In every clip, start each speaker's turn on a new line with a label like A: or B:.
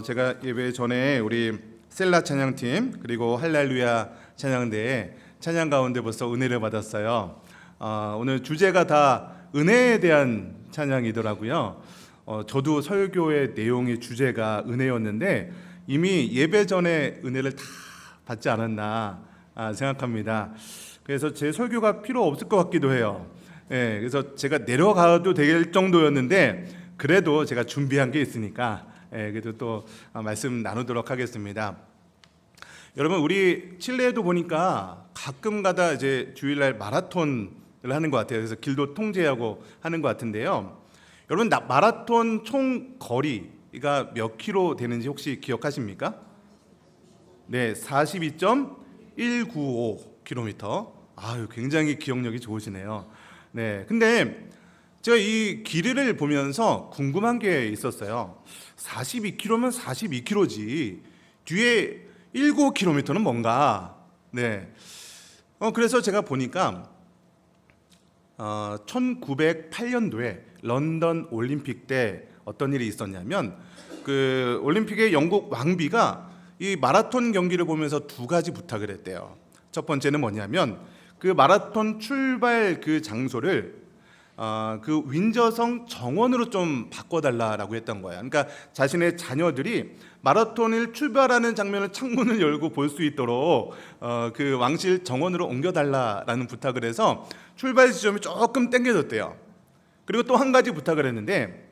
A: 제가 예배 전에 우리 셀라 찬양팀 그리고 할렐루야 찬양대에 찬양 가운데 벌써 은혜를 받았어요. 오늘 주제가 다 은혜에 대한 찬양이더라고요. 저도 설교의 내용의 주제가 은혜였는데 이미 예배 전에 은혜를 다 받지 않았나 생각합니다. 그래서 제 설교가 필요 없을 것 같기도 해요. 그래서 제가 내려가도 될 정도였는데 그래도 제가 준비한 게 있으니까 그래도 또 말씀 나누도록 하겠습니다. 여러분, 우리 칠레에도 보니까 가끔가다 이제 주일날 마라톤을 하는 것 같아요. 그래서 길도 통제하고 하는 것 같은데요. 여러분, 마라톤 총 거리가 몇 킬로 되는지 혹시 기억하십니까? 네, 42.195km. 아유, 굉장히 기억력이 좋으시네요. 네, 근데 제가 이 길이를 보면서 궁금한 게 있었어요. 42km면 42km지 뒤에 19km는 뭔가. 네. 그래서 제가 보니까 1908년도에 런던 올림픽 때 어떤 일이 있었냐면 그 올림픽의 영국 왕비가 이 마라톤 경기를 보면서 두 가지 부탁을 했대요. 첫 번째는 뭐냐면 그 마라톤 출발 그 장소를 그 윈저성 정원으로 좀 바꿔달라라고 했던 거예요. 그러니까 자신의 자녀들이 마라톤을 출발하는 장면을 창문을 열고 볼 수 있도록 그 왕실 정원으로 옮겨달라라는 부탁을 해서 출발 지점이 조금 당겨졌대요. 그리고 또 한 가지 부탁을 했는데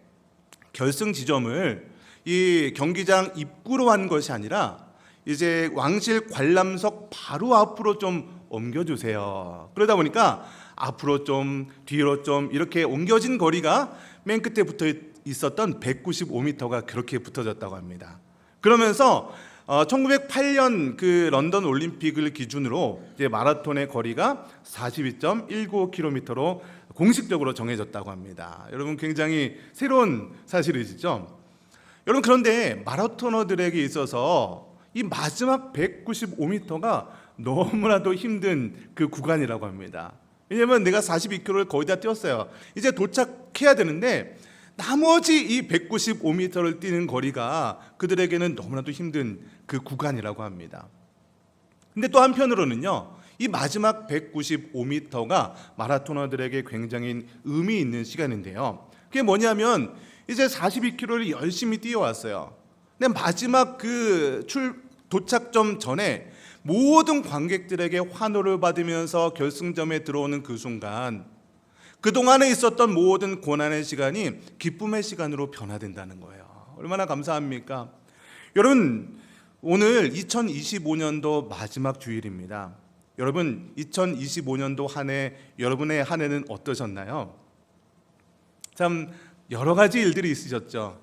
A: 결승 지점을 이 경기장 입구로 한 것이 아니라 이제 왕실 관람석 바로 앞으로 좀 옮겨주세요. 그러다 보니까 앞으로 좀 뒤로 좀 이렇게 옮겨진 거리가 맨 끝에 붙어 있었던 195m가 그렇게 붙어졌다고 합니다. 그러면서 1908년 그 런던 올림픽을 기준으로 이제 마라톤의 거리가 42.195km로 공식적으로 정해졌다고 합니다. 여러분, 굉장히 새로운 사실이시죠? 여러분, 그런데 마라토너들에게 있어서 이 마지막 195m가 너무나도 힘든 그 구간이라고 합니다. 왜냐면 내가 42km를 거의 다 뛰었어요. 이제 도착해야 되는데 나머지 이 195m를 뛰는 거리가 그들에게는 너무나도 힘든 그 구간이라고 합니다. 근데 또 한편으로는요, 이 마지막 195m가 마라토너들에게 굉장히 의미 있는 시간인데요. 그게 뭐냐면 이제 42km를 열심히 뛰어왔어요. 근데 마지막 그 도착점 전에 모든 관객들에게 환호를 받으면서 결승점에 들어오는 그 순간 그동안에 있었던 모든 고난의 시간이 기쁨의 시간으로 변화된다는 거예요. 얼마나 감사합니까? 여러분, 오늘 2025년도 마지막 주일입니다. 여러분, 2025년도 한 해, 여러분의 한 해는 어떠셨나요? 참 여러 가지 일들이 있으셨죠.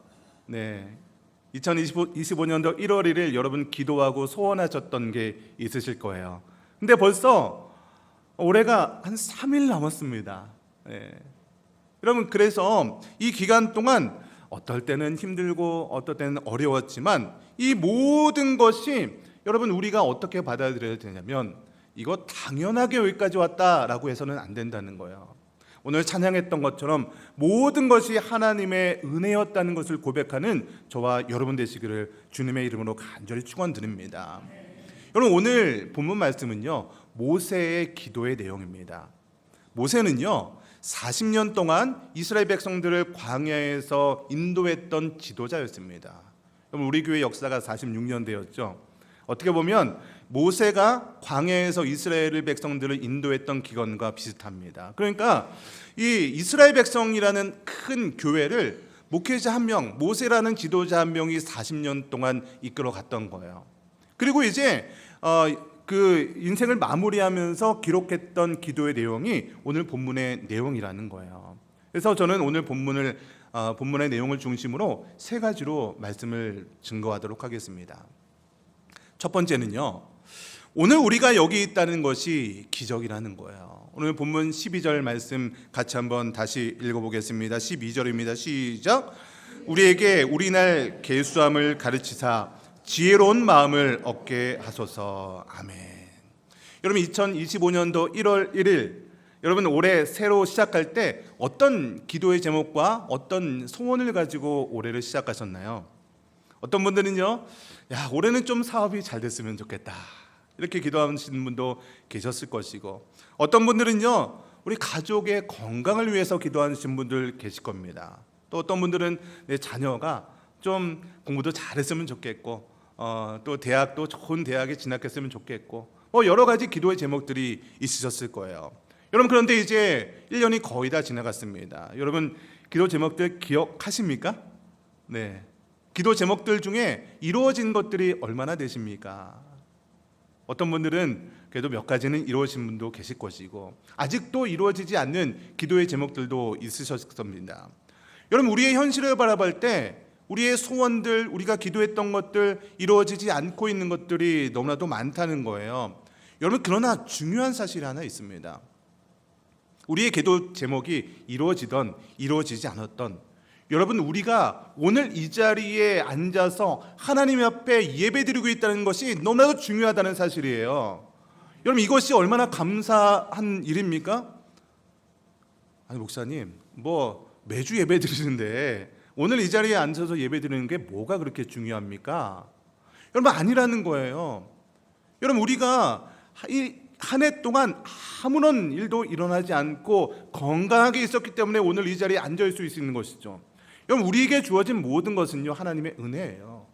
A: 네. 2025년도 1월 1일 여러분 기도하고 소원하셨던 게 있으실 거예요. 근데 벌써 올해가 한 3일 남았습니다. 네. 여러분, 그래서 이 기간 동안 어떨 때는 힘들고 어떨 때는 어려웠지만 이 모든 것이 여러분 우리가 어떻게 받아들여야 되냐면 이거 당연하게 여기까지 왔다라고 해서는 안 된다는 거예요. 오늘 찬양했던 것처럼 모든 것이 하나님의 은혜였다는 것을 고백하는 저와 여러분 되시기를 주님의 이름으로 간절히 축원드립니다. 여러분, 오늘 본문 말씀은요, 모세의 기도의 내용입니다. 모세는요 40년 동안 이스라엘 백성들을 광야에서 인도했던 지도자였습니다. 여러분, 우리 교회 역사가 46년 되었죠. 어떻게 보면 모세가 광야에서 이스라엘 백성들을 인도했던 기간과 비슷합니다. 그러니까 이 이스라엘 백성이라는 큰 교회를 목회자 한 명, 모세라는 지도자 한 명이 40년 동안 이끌어 갔던 거예요. 그리고 이제 그 인생을 마무리하면서 기록했던 기도의 내용이 오늘 본문의 내용이라는 거예요. 그래서 저는 오늘 본문의 내용을 중심으로 세 가지로 말씀을 증거하도록 하겠습니다. 첫 번째는요, 오늘 우리가 여기 있다는 것이 기적이라는 거예요. 오늘 본문 12절 말씀 같이 한번 다시 읽어보겠습니다. 12절입니다. 시작. 우리에게 우리날 계수함을 가르치사 지혜로운 마음을 얻게 하소서. 아멘. 여러분, 2025년도 1월 1일 여러분 올해 새로 시작할 때 어떤 기도의 제목과 어떤 소원을 가지고 올해를 시작하셨나요? 어떤 분들은요, 야, 올해는 좀 사업이 잘 됐으면 좋겠다, 이렇게 기도하시는 분도 계셨을 것이고, 어떤 분들은요, 우리 가족의 건강을 위해서 기도하시는 분들 계실 겁니다. 또 어떤 분들은 내 자녀가 좀 공부도 잘했으면 좋겠고, 또 대학도 좋은 대학에 진학했으면 좋겠고, 여러 가지 기도의 제목들이 있으셨을 거예요. 여러분, 그런데 이제 1년이 거의 다 지나갔습니다. 여러분, 기도 제목들 기억하십니까? 네. 기도 제목들 중에 이루어진 것들이 얼마나 되십니까? 어떤 분들은 그래도 몇 가지는 이루어진 분도 계실 것이고, 아직도 이루어지지 않는 기도의 제목들도 있으셨을 겁니다. 여러분, 우리의 현실을 바라볼 때 우리의 소원들, 우리가 기도했던 것들, 이루어지지 않고 있는 것들이 너무나도 많다는 거예요. 여러분, 그러나 중요한 사실이 하나 있습니다. 우리의 기도 제목이 이루어지던 이루어지지 않았던, 여러분, 우리가 오늘 이 자리에 앉아서 하나님 앞에 예배드리고 있다는 것이 너무나도 중요하다는 사실이에요. 여러분, 이것이 얼마나 감사한 일입니까? 아니, 목사님, 매주 예배드리는데 오늘 이 자리에 앉아서 예배드리는 게 뭐가 그렇게 중요합니까? 여러분, 아니라는 거예요. 여러분, 우리가 한 해 동안 아무런 일도 일어나지 않고 건강하게 있었기 때문에 오늘 이 자리에 앉아 있을 수 있는 것이죠. 여러분, 우리에게 주어진 모든 것은요, 하나님의 은혜예요.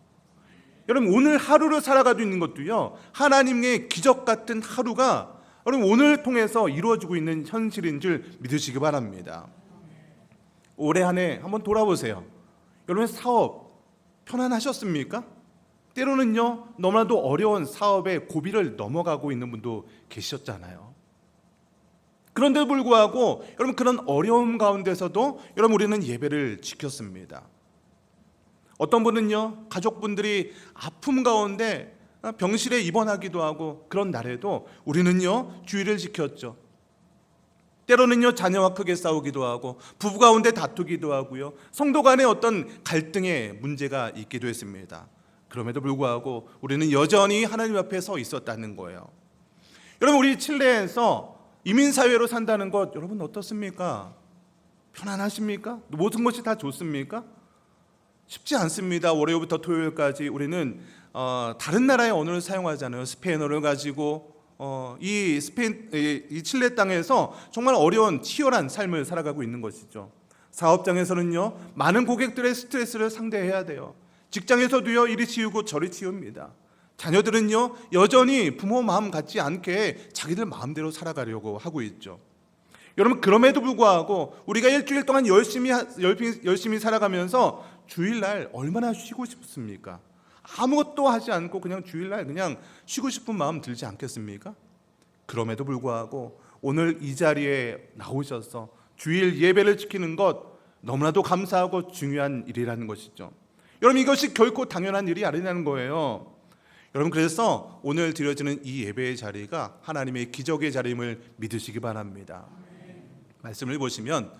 A: 여러분, 오늘 하루를 살아가고 있는 것도요, 하나님의 기적 같은 하루가 여러분 오늘 통해서 이루어지고 있는 현실인 줄 믿으시기 바랍니다. 올해 한 해 한번 돌아보세요. 여러분, 사업 편안하셨습니까? 때로는요, 너무나도 어려운 사업의 고비를 넘어가고 있는 분도 계셨잖아요. 그런데도 불구하고 여러분, 그런 어려움 가운데서도 여러분, 우리는 예배를 지켰습니다. 어떤 분은요, 가족분들이 아픔 가운데 병실에 입원하기도 하고, 그런 날에도 우리는요, 주의를 지켰죠. 때로는요, 자녀와 크게 싸우기도 하고, 부부 가운데 다투기도 하고요, 성도 간에 어떤 갈등의 문제가 있기도 했습니다. 그럼에도 불구하고 우리는 여전히 하나님 앞에 서 있었다는 거예요. 여러분, 우리 칠레에서 이민사회로 산다는 것 여러분 어떻습니까? 편안하십니까? 모든 것이 다 좋습니까? 쉽지 않습니다. 월요일부터 토요일까지 우리는 다른 나라의 언어를 사용하잖아요. 스페인어를 가지고 이 칠레 땅에서 정말 어려운 치열한 삶을 살아가고 있는 것이죠. 사업장에서는요, 많은 고객들의 스트레스를 상대해야 돼요. 직장에서도요, 이리 치우고 저리 치웁니다. 자녀들은요, 여전히 부모 마음 같지 않게 자기들 마음대로 살아가려고 하고 있죠. 여러분, 그럼에도 불구하고 우리가 일주일 동안 열심히 살아가면서 주일날 얼마나 쉬고 싶습니까? 아무것도 하지 않고 그냥 주일날 그냥 쉬고 싶은 마음 들지 않겠습니까? 그럼에도 불구하고 오늘 이 자리에 나오셔서 주일 예배를 지키는 것 너무나도 감사하고 중요한 일이라는 것이죠. 여러분, 이것이 결코 당연한 일이 아니라는 거예요. 여러분, 그래서 오늘 드려지는 이 예배의 자리가 하나님의 기적의 자리임을 믿으시기 바랍니다. 말씀을 보시면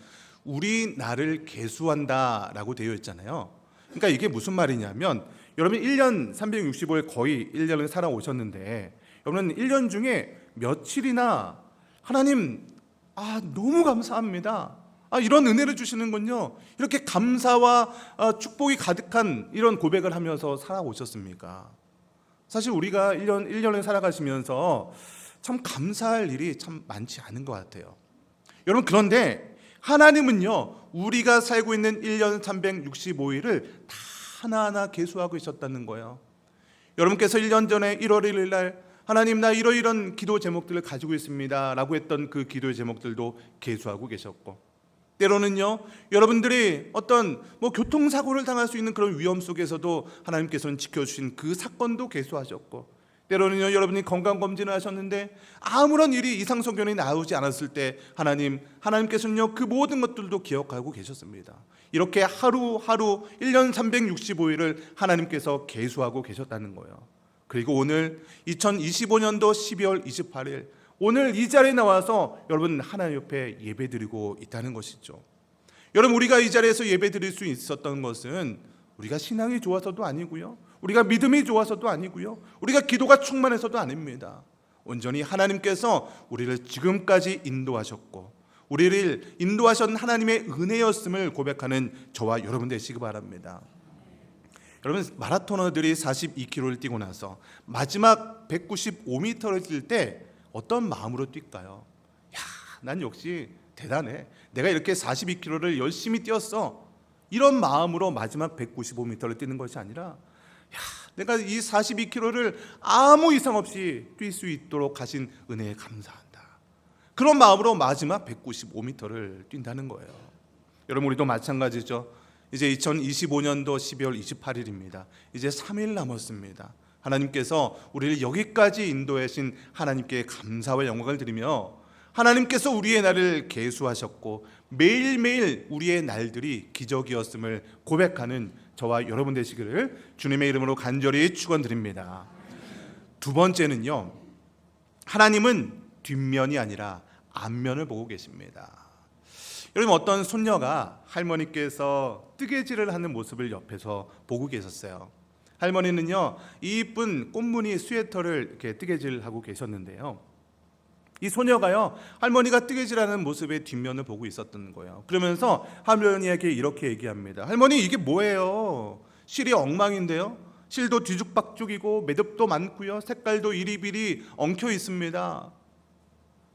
A: 우리 나를 계수한다라고 되어 있잖아요. 그러니까 이게 무슨 말이냐면, 여러분 1년 365일 거의 1년을 살아오셨는데, 여러분 1년 중에 며칠이나 하나님, 너무 감사합니다, 이런 은혜를 주시는군요, 이렇게 감사와 축복이 가득한 이런 고백을 하면서 살아오셨습니까? 사실 우리가 1년을 살아가시면서 참 감사할 일이 참 많지 않은 것 같아요. 여러분, 그런데 하나님은요, 우리가 살고 있는 1년 365일을 다 하나하나 계수하고 있었다는 거예요. 여러분께서 1년 전에 1월 1일 날 하나님, 나 이런 기도 제목들을 가지고 있습니다 라고 했던 그 기도의 제목들도 계수하고 계셨고, 때로는요, 여러분들이 어떤 교통사고를 당할 수 있는 그런 위험 속에서도 하나님께서는 지켜주신 그 사건도 계수하셨고, 때로는요, 여러분이 건강검진을 하셨는데 아무런 일이 이상소견이 나오지 않았을 때 하나님께서는요, 그 모든 것들도 기억하고 계셨습니다. 이렇게 하루하루 1년 365일을 하나님께서 계수하고 계셨다는 거예요. 그리고 오늘 2025년도 12월 28일 오늘 이 자리에 나와서 여러분 하나님 옆에 예배드리고 있다는 것이죠. 여러분, 우리가 이 자리에서 예배드릴 수 있었던 것은 우리가 신앙이 좋아서도 아니고요, 우리가 믿음이 좋아서도 아니고요, 우리가 기도가 충만해서도 아닙니다. 온전히 하나님께서 우리를 지금까지 인도하셨고 우리를 인도하신 하나님의 은혜였음을 고백하는 저와 여러분 되시기 바랍니다. 여러분, 마라토너들이 42km를 뛰고 나서 마지막 195m를 뛸 때 어떤 마음으로 뛸까요? 야, 난 역시 대단해. 내가 이렇게 42km를 열심히 뛰었어. 이런 마음으로 마지막 195m를 뛰는 것이 아니라, 야, 내가 이 42km를 아무 이상 없이 뛸 수 있도록 하신 은혜에 감사한다. 그런 마음으로 마지막 195m를 뛴다는 거예요. 여러분, 우리도 마찬가지죠. 이제 2025년도 12월 28일입니다. 이제 3일 남았습니다. 하나님께서 우리를 여기까지 인도하신 하나님께 감사와 영광을 드리며, 하나님께서 우리의 날을 계수하셨고 매일매일 우리의 날들이 기적이었음을 고백하는 저와 여러분 되시기를 주님의 이름으로 간절히 축원드립니다. 두 번째는요, 하나님은 뒷면이 아니라 앞면을 보고 계십니다. 여러분, 어떤 손녀가 할머니께서 뜨개질을 하는 모습을 옆에서 보고 계셨어요. 할머니는요, 이쁜 꽃무늬 스웨터를 이렇게 뜨개질하고 계셨는데요, 이 소녀가요, 할머니가 뜨개질하는 모습의 뒷면을 보고 있었던 거예요. 그러면서 할머니에게 이렇게 얘기합니다. 할머니, 이게 뭐예요? 실이 엉망인데요. 실도 뒤죽박죽이고 매듭도 많고요, 색깔도 이리비리 엉켜 있습니다.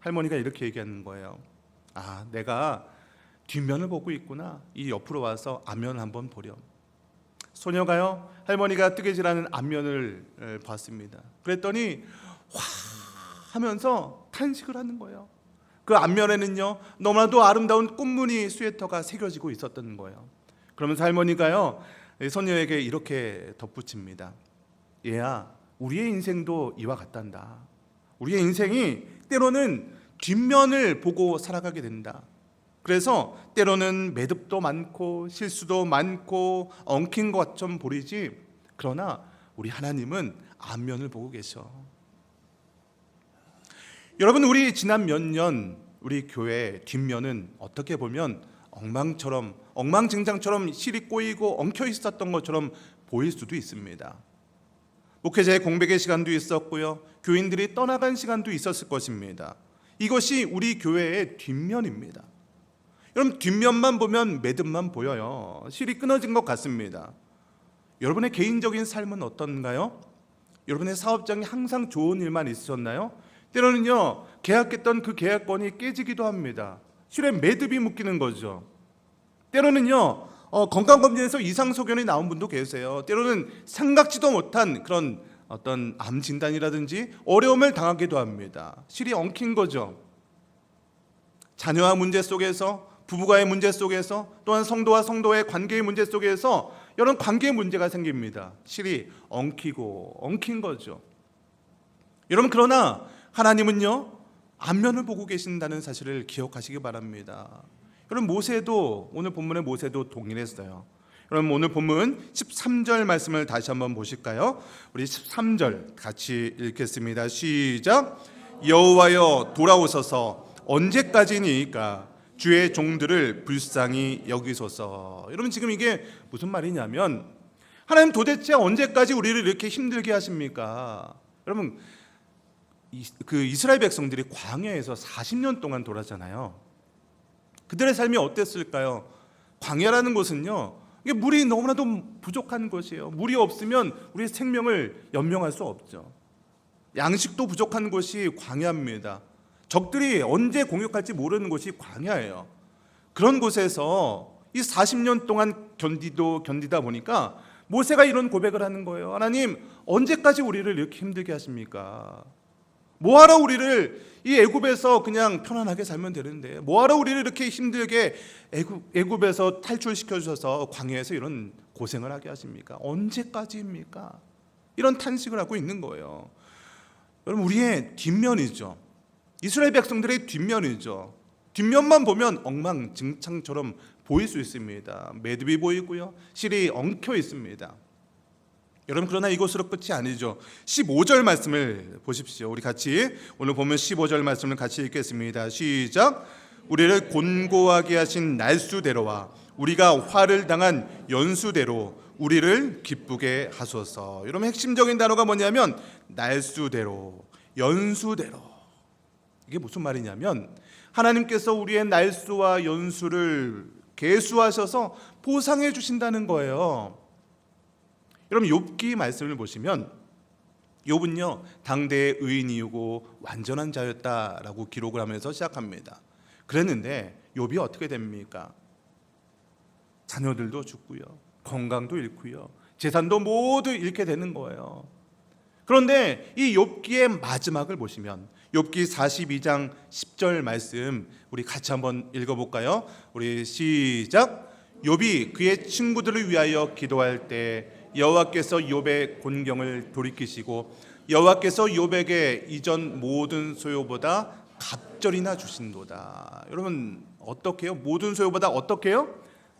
A: 할머니가 이렇게 얘기하는 거예요. 아, 내가 뒷면을 보고 있구나. 이 옆으로 와서 앞면을 한번 보렴. 소녀가요, 할머니가 뜨개질하는 앞면을 봤습니다. 그랬더니 와 하면서 탄식을 하는 거예요. 그 앞면에는요, 너무나도 아름다운 꽃무늬 스웨터가 새겨지고 있었던 거예요. 그러면서 할머니가요, 소녀에게 이렇게 덧붙입니다. 얘야, 우리의 인생도 이와 같단다. 우리의 인생이 때로는 뒷면을 보고 살아가게 된다. 그래서 때로는 매듭도 많고 실수도 많고 엉킨 것처럼 보이지, 그러나 우리 하나님은 앞면을 보고 계셔. 여러분, 우리 지난 몇 년 우리 교회 뒷면은 어떻게 보면 엉망진창처럼 실이 꼬이고 엉켜 있었던 것처럼 보일 수도 있습니다. 목회자의 공백의 시간도 있었고요, 교인들이 떠나간 시간도 있었을 것입니다. 이것이 우리 교회의 뒷면입니다. 여러분, 뒷면만 보면 매듭만 보여요. 실이 끊어진 것 같습니다. 여러분의 개인적인 삶은 어떤가요? 여러분의 사업장에 항상 좋은 일만 있으셨나요? 때로는요, 계약했던 그 계약권이 깨지기도 합니다. 실에 매듭이 묶이는 거죠. 때로는요, 건강검진에서 이상소견이 나온 분도 계세요. 때로는 생각지도 못한 그런 어떤 암 진단이라든지 어려움을 당하기도 합니다. 실이 엉킨 거죠. 자녀와 문제 속에서, 부부와의 문제 속에서, 또한 성도와 성도의 관계의 문제 속에서 이런 관계의 문제가 생깁니다. 실이 엉킨 거죠. 여러분, 그러나 하나님은요, 앞면을 보고 계신다는 사실을 기억하시기 바랍니다. 여러분, 모세도, 오늘 본문의 모세도 동일했어요. 여러분, 오늘 본문 13절 말씀을 다시 한번 보실까요? 우리 13절 같이 읽겠습니다. 시작. 여호와여, 돌아오소서. 언제까지니까 주의 종들을 불쌍히 여기소서. 여러분, 지금 이게 무슨 말이냐면, 하나님 도대체 언제까지 우리를 이렇게 힘들게 하십니까? 여러분, 그 이스라엘 백성들이 광야에서 40년 동안 돌았잖아요. 그들의 삶이 어땠을까요? 광야라는 곳은요, 이게 물이 너무나도 부족한 곳이에요. 물이 없으면 우리의 생명을 연명할 수 없죠. 양식도 부족한 곳이 광야입니다. 적들이 언제 공격할지 모르는 곳이 광야예요. 그런 곳에서 이 40년 동안 견디다 보니까 모세가 이런 고백을 하는 거예요. 하나님, 언제까지 우리를 이렇게 힘들게 하십니까? 뭐하러 우리를 이 애굽에서 그냥 편안하게 살면 되는데, 뭐하러 우리를 이렇게 힘들게 애굽에서 탈출시켜 주셔서 광야에서 이런 고생을 하게 하십니까? 언제까지입니까? 이런 탄식을 하고 있는 거예요. 여러분, 우리의 뒷면이죠. 이스라엘 백성들의 뒷면이죠. 뒷면만 보면 엉망진창처럼 보일 수 있습니다. 매듭이 보이고요, 실이 엉켜 있습니다. 여러분, 그러나 이것으로 끝이 아니죠. 15절 말씀을 보십시오. 우리 같이 오늘 보면 15절 말씀을 같이 읽겠습니다. 시작. 우리를 곤고하게 하신 날수대로와 우리가 화를 당한 연수대로 우리를 기쁘게 하소서. 여러분, 핵심적인 단어가 뭐냐면 날수대로, 연수대로. 이게 무슨 말이냐면, 하나님께서 우리의 날수와 연수를 계수하셔서 보상해 주신다는 거예요. 여러분 욥기 말씀을 보시면 욥은요 당대의 의인이고 완전한 자였다라고 기록을 하면서 시작합니다. 그랬는데 욥이 어떻게 됩니까? 자녀들도 죽고요, 건강도 잃고요, 재산도 모두 잃게 되는 거예요. 그런데 이 욥기의 마지막을 보시면 욥기 42장 10절 말씀 우리 같이 한번 읽어볼까요? 우리 시작. 욥이 그의 친구들을 위하여 기도할 때 여호와께서 욥의 곤경을 돌이키시고 여호와께서 욥에게 이전 모든 소요보다 갑절이나 주신도다. 여러분 어떻게 해요? 모든 소요보다 어떻게 해요?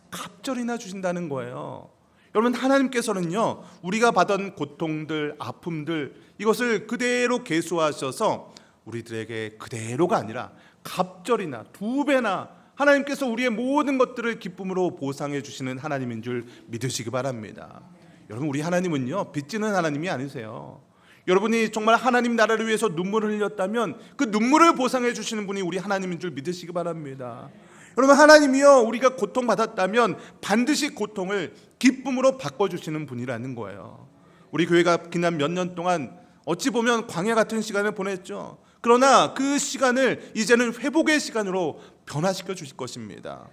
A: 갑절이나 주신다는 거예요. 여러분 하나님께서는요 우리가 받은 고통들, 아픔들 이것을 그대로 계수하셔서 우리들에게 그대로가 아니라 갑절이나 2배나 하나님께서 우리의 모든 것들을 기쁨으로 보상해 주시는 하나님인 줄 믿으시기 바랍니다. 여러분 우리 하나님은요 빚지는 하나님이 아니세요. 여러분이 정말 하나님 나라를 위해서 눈물을 흘렸다면 그 눈물을 보상해 주시는 분이 우리 하나님인 줄 믿으시기 바랍니다. 여러분 하나님이요 우리가 고통받았다면 반드시 고통을 기쁨으로 바꿔주시는 분이라는 거예요. 우리 교회가 지난 몇 년 동안 어찌 보면 광야 같은 시간을 보냈죠. 그러나 그 시간을 이제는 회복의 시간으로 변화시켜 주실 것입니다.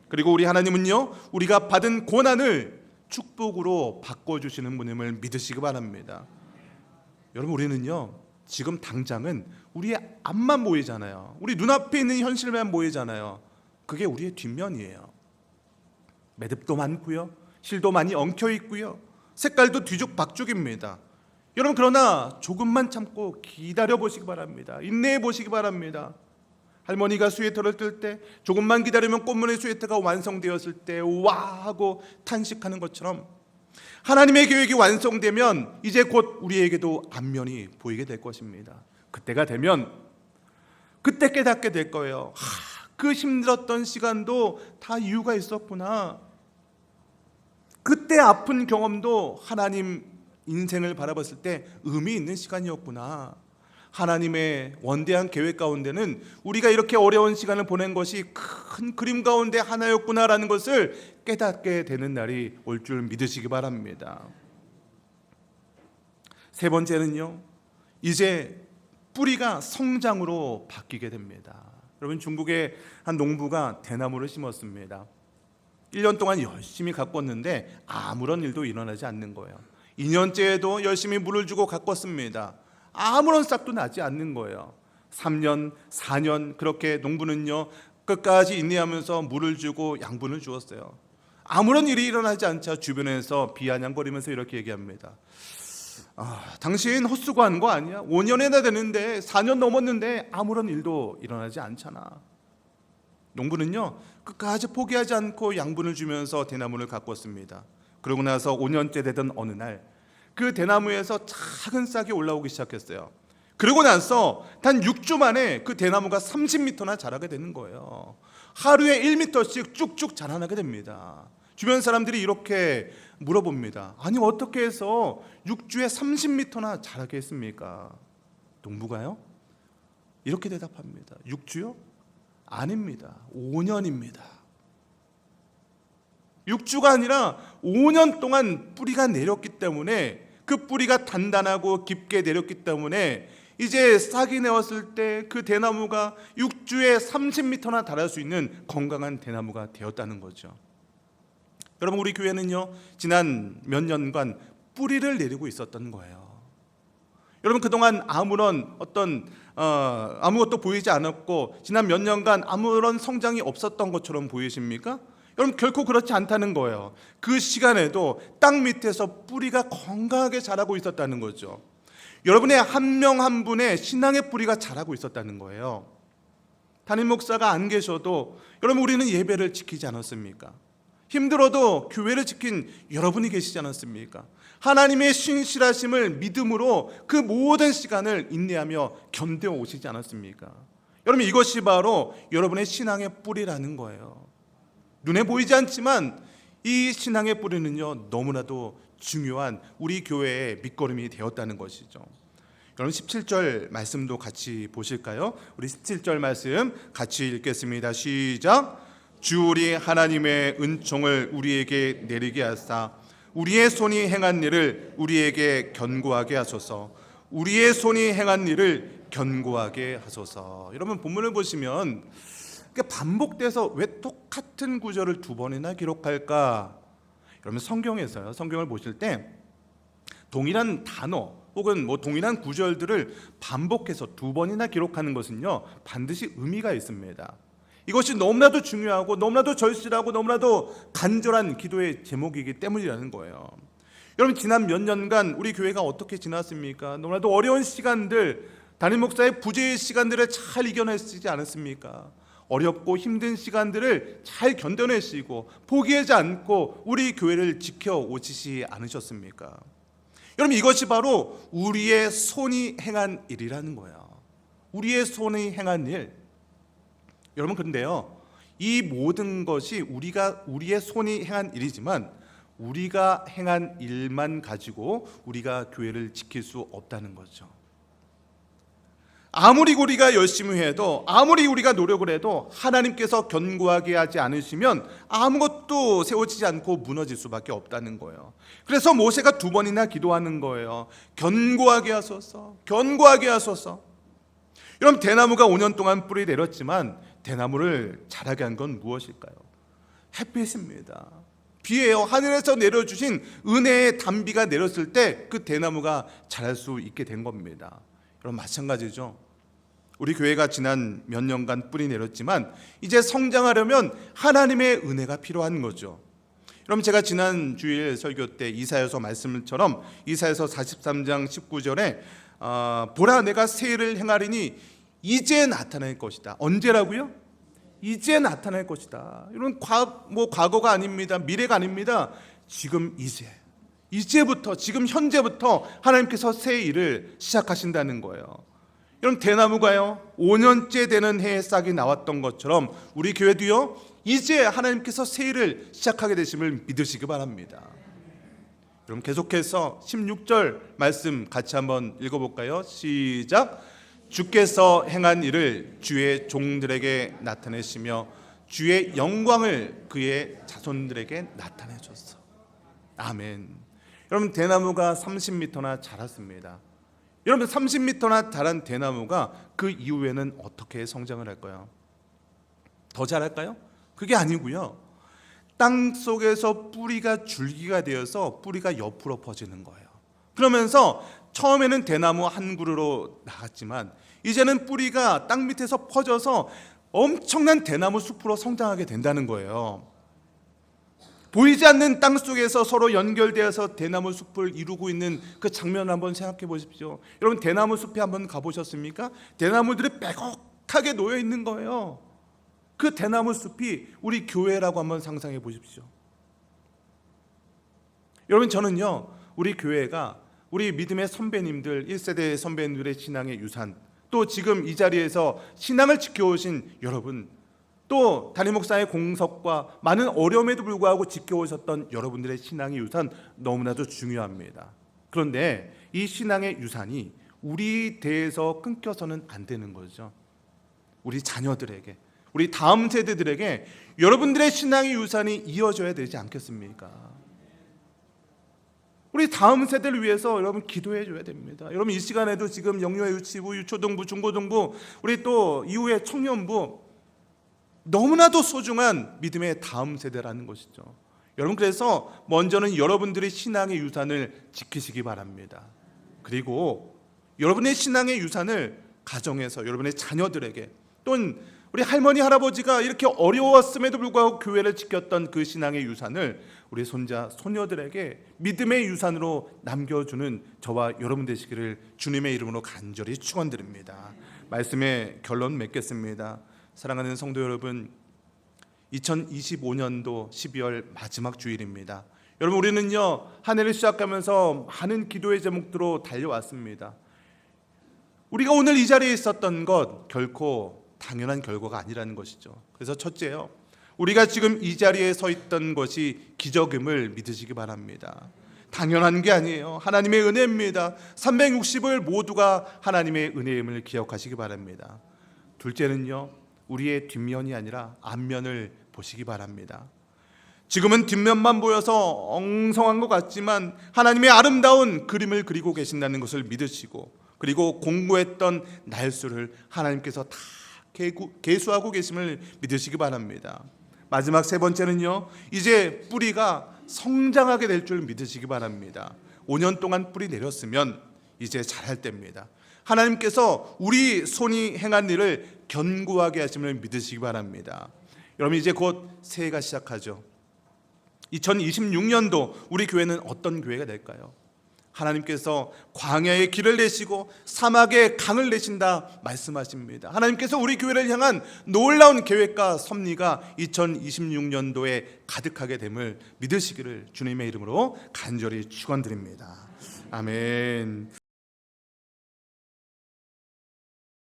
A: 그리고 우리 하나님은요 우리가 받은 고난을 축복으로 바꿔주시는 분임을 믿으시기 바랍니다. 여러분 우리는요 지금 당장은 우리의 앞만 보이잖아요. 우리 눈앞에 있는 현실만 보이잖아요. 그게 우리의 뒷면이에요. 매듭도 많고요, 실도 많이 엉켜 있고요, 색깔도 뒤죽박죽입니다. 여러분 그러나 조금만 참고 기다려 보시기 바랍니다. 인내해 보시기 바랍니다. 할머니가 스웨터를 뜰 때 조금만 기다리면 꽃무늬 스웨터가 완성되었을 때 와 하고 탄식하는 것처럼 하나님의 계획이 완성되면 이제 곧 우리에게도 앞면이 보이게 될 것입니다. 그때가 되면 그때 깨닫게 될 거예요. 그 힘들었던 시간도 다 이유가 있었구나. 그때 아픈 경험도 하나님 인생을 바라봤을 때 의미 있는 시간이었구나. 하나님의 원대한 계획 가운데는 우리가 이렇게 어려운 시간을 보낸 것이 큰 그림 가운데 하나였구나라는 것을 깨닫게 되는 날이 올 줄 믿으시기 바랍니다. 세 번째는요, 이제 뿌리가 성장으로 바뀌게 됩니다. 여러분 중국의 한 농부가 대나무를 심었습니다. 1년 동안 열심히 가꿨는데 아무런 일도 일어나지 않는 거예요. 2년째에도 열심히 물을 주고 가꿨습니다. 아무런 싹도 나지 않는 거예요. 3년, 4년 그렇게 농부는요 끝까지 인내하면서 물을 주고 양분을 주었어요. 아무런 일이 일어나지 않자 주변에서 비아냥거리면서 이렇게 얘기합니다. 당신 헛수고하는 거 아니야? 5년이나 되는데 4년 넘었는데 아무런 일도 일어나지 않잖아. 농부는요 끝까지 포기하지 않고 양분을 주면서 대나무를 가꿨습니다. 그러고 나서 5년째 되던 어느 날 그 대나무에서 작은 싹이 올라오기 시작했어요. 그러고 나서 단 6주 만에 그 대나무가 30m나 자라게 되는 거예요. 하루에 1m씩 쭉쭉 자라나게 됩니다. 주변 사람들이 이렇게 물어봅니다. 아니 어떻게 해서 6주에 30m나 자라게 했습니까? 농부가요? 이렇게 대답합니다. 6주요? 아닙니다. 5년입니다. 6주가 아니라 5년 동안 뿌리가 내렸기 때문에 그 뿌리가 단단하고 깊게 내렸기 때문에 이제 싹이 내었을 때 그 대나무가 6주에 30m나 자랄 수 있는 건강한 대나무가 되었다는 거죠. 여러분 우리 교회는요 지난 몇 년간 뿌리를 내리고 있었던 거예요. 여러분 그동안 아무것도 보이지 않았고 지난 몇 년간 아무런 성장이 없었던 것처럼 보이십니까? 여러분 결코 그렇지 않다는 거예요. 그 시간에도 땅 밑에서 뿌리가 건강하게 자라고 있었다는 거죠. 여러분의 한 명 한 분의 신앙의 뿌리가 자라고 있었다는 거예요. 담임 목사가 안 계셔도 여러분 우리는 예배를 지키지 않았습니까? 힘들어도 교회를 지킨 여러분이 계시지 않았습니까? 하나님의 신실하심을 믿음으로 그 모든 시간을 인내하며 견뎌 오시지 않았습니까? 여러분 이것이 바로 여러분의 신앙의 뿌리라는 거예요. 눈에 보이지 않지만 이 신앙의 뿌리는요 너무나도 중요한 우리 교회의 밑거름이 되었다는 것이죠. 여러분 17절 말씀도 같이 보실까요? 우리 17절 말씀 같이 읽겠습니다. 시작. 주 우리 하나님의 은총을 우리에게 내리게 하사 우리의 손이 행한 일을 우리에게 견고하게 하소서. 우리의 손이 행한 일을 견고하게 하소서. 여러분 본문을 보시면 반복돼서 왜 똑같은 구절을 두 번이나 기록할까? 여러분 성경에서요, 성경을 보실 때 동일한 단어 혹은 동일한 구절들을 반복해서 두 번이나 기록하는 것은요 반드시 의미가 있습니다. 이것이 너무나도 중요하고 너무나도 절실하고 너무나도 간절한 기도의 제목이기 때문이라는 거예요. 여러분 지난 몇 년간 우리 교회가 어떻게 지났습니까? 너무나도 어려운 시간들, 담임 목사의 부재의 시간들을 잘 이겨내시지 않았습니까? 어렵고 힘든 시간들을 잘 견뎌내시고 포기하지 않고 우리 교회를 지켜오시지 않으셨습니까? 여러분 이것이 바로 우리의 손이 행한 일이라는 거예요. 우리의 손이 행한 일. 여러분 그런데요, 이 모든 것이 우리의 손이 행한 일이지만 우리가 행한 일만 가지고 우리가 교회를 지킬 수 없다는 거죠. 아무리 우리가 열심히 해도, 아무리 우리가 노력을 해도 하나님께서 견고하게 하지 않으시면 아무것도 세워지지 않고 무너질 수밖에 없다는 거예요. 그래서 모세가 두 번이나 기도하는 거예요. 견고하게 하소서, 견고하게 하소서. 여러분 대나무가 5년 동안 뿌리 내렸지만 대나무를 자라게 한 건 무엇일까요? 햇빛입니다. 비예요. 하늘에서 내려주신 은혜의 단비가 내렸을 때 그 대나무가 자랄 수 있게 된 겁니다. 여러분 마찬가지죠. 우리 교회가 지난 몇 년간 뿌리 내렸지만 이제 성장하려면 하나님의 은혜가 필요한 거죠. 여러분 제가 지난 주일 설교 때 이사야서 말씀처럼 이사야서 43장 19절에 보라 내가 새 일을 행하리니 이제 나타날 것이다. 언제라고요? 이제 나타날 것이다. 이런 과거가 아닙니다. 미래가 아닙니다. 지금 이제부터 지금 현재부터 하나님께서 새 일을 시작하신다는 거예요. 여러분 대나무가요 5년째 되는 해에 싹이 나왔던 것처럼 우리 교회도요 이제 하나님께서 새 일을 시작하게 되심을 믿으시기 바랍니다. 여러분 계속해서 16절 말씀 같이 한번 읽어볼까요? 시작. 주께서 행한 일을 주의 종들에게 나타내시며 주의 영광을 그의 자손들에게 나타내셨어. 아멘. 여러분 대나무가 30m나 자랐습니다. 여러분 30m나 자란 대나무가 그 이후에는 어떻게 성장을 할까요? 더 자랄까요? 그게 아니고요. 땅 속에서 뿌리가 줄기가 되어서 뿌리가 옆으로 퍼지는 거예요. 그러면서 처음에는 대나무 한 그루로 나갔지만 이제는 뿌리가 땅 밑에서 퍼져서 엄청난 대나무 숲으로 성장하게 된다는 거예요. 보이지 않는 땅 속에서 서로 연결되어서 대나무 숲을 이루고 있는 그 장면을 한번 생각해 보십시오. 여러분 대나무 숲에 한번 가보셨습니까? 대나무들이 빼곡하게 놓여 있는 거예요. 그 대나무 숲이 우리 교회라고 한번 상상해 보십시오. 여러분 저는요 우리 교회가 우리 믿음의 선배님들 1세대 선배님들의 신앙의 유산, 또 지금 이 자리에서 신앙을 지켜오신 여러분, 또 담임 목사의 공석과 많은 어려움에도 불구하고 지켜오셨던 여러분들의 신앙의 유산 너무나도 중요합니다. 그런데 이 신앙의 유산이 우리 대에서 끊겨서는 안 되는 거죠. 우리 자녀들에게, 우리 다음 세대들에게 여러분들의 신앙의 유산이 이어져야 되지 않겠습니까? 우리 다음 세대를 위해서 여러분 기도해 줘야 됩니다. 여러분 이 시간에도 지금 영유아 유치부, 유초등부, 중고등부, 우리 또 이후에 청년부 너무나도 소중한 믿음의 다음 세대라는 것이죠. 여러분 그래서 먼저는 여러분들의 신앙의 유산을 지키시기 바랍니다. 그리고 여러분의 신앙의 유산을 가정에서 여러분의 자녀들에게, 또는 우리 할머니 할아버지가 이렇게 어려웠음에도 불구하고 교회를 지켰던 그 신앙의 유산을 우리 손자 손녀들에게 믿음의 유산으로 남겨주는 저와 여러분 되시기를 주님의 이름으로 간절히 축원드립니다. 말씀의 결론 맺겠습니다. 사랑하는 성도 여러분, 2025년도 12월 마지막 주일입니다. 여러분 우리는요 한 해를 시작하면서 많은 기도의 제목들로 달려왔습니다. 우리가 오늘 이 자리에 있었던 것 결코 당연한 결과가 아니라는 것이죠. 그래서 첫째요, 우리가 지금 이 자리에 서 있던 것이 기적임을 믿으시기 바랍니다. 당연한 게 아니에요. 하나님의 은혜입니다. 360을 모두가 하나님의 은혜임을 기억하시기 바랍니다. 둘째는요, 우리의 뒷면이 아니라 앞면을 보시기 바랍니다. 지금은 뒷면만 보여서 엉성한 것 같지만 하나님의 아름다운 그림을 그리고 계신다는 것을 믿으시고, 그리고 공고했던 날수를 하나님께서 다 계수하고 계심을 믿으시기 바랍니다. 마지막 세 번째는요, 이제 뿌리가 성장하게 될 줄 믿으시기 바랍니다. 5년 동안 뿌리 내렸으면 이제 잘할 때입니다. 하나님께서 우리 손이 행한 일을 견고하게 하심을 믿으시기 바랍니다. 여러분, 이제 곧 새해가 시작하죠. 2026년도 우리 교회는 어떤 교회가 될까요? 하나님께서 광야의 길을 내시고 사막의 강을 내신다 말씀하십니다. 하나님께서 우리 교회를 향한 놀라운 계획과 섭리가 2026년도에 가득하게 됨을 믿으시기를 주님의 이름으로 간절히 축원드립니다. 아멘.